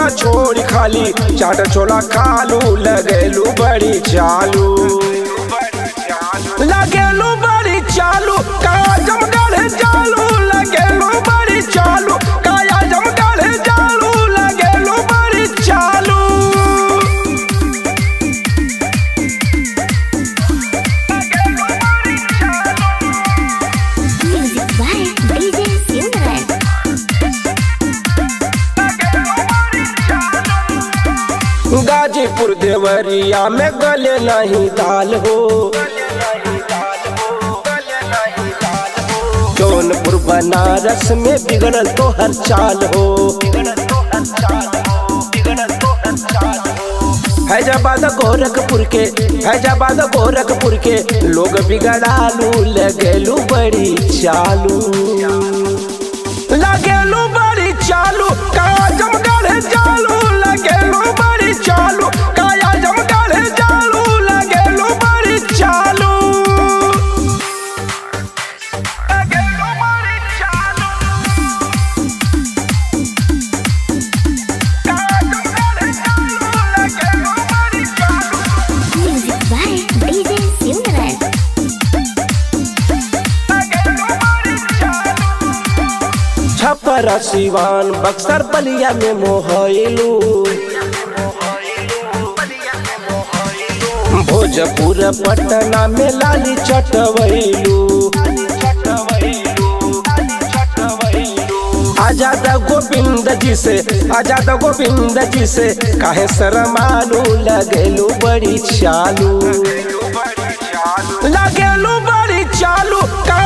का छोड़ी खाली चाट छोला खालू लगेलू बड़ी चालू लगेलू बड़ी चालू काया जमगढ़ जालू लगेलू बड़ी चालू काया जमगढ़ जालू लगेलू बड़ी चालू गाजीपुर देवरिया में गले नहीं दाल हो जौनपुर बनारस में बिगड़ल तो हर चाल हो हैदराबाद गोरखपुर के लोग बिगड़ालू लगेलू बड़ी चालू लगेलू बड़ी चालू काया जमगढ़ जालू लगेलू बड़ी चालू काया जमगढ़ जालू लगेलू बड़ी चालू लगेलू बड़ी चालू काया जमगढ़ जालू लगेलू बड़ी चालू music by DJ Simran Chhapra Siwan Buxar Ballia में मोहलू भोजपुर पटना में लाली चटवैलू आजाद गोविंद जी से काहे शरमालू लगेलू बड़ी चालू लगेलू बड़ी चालू का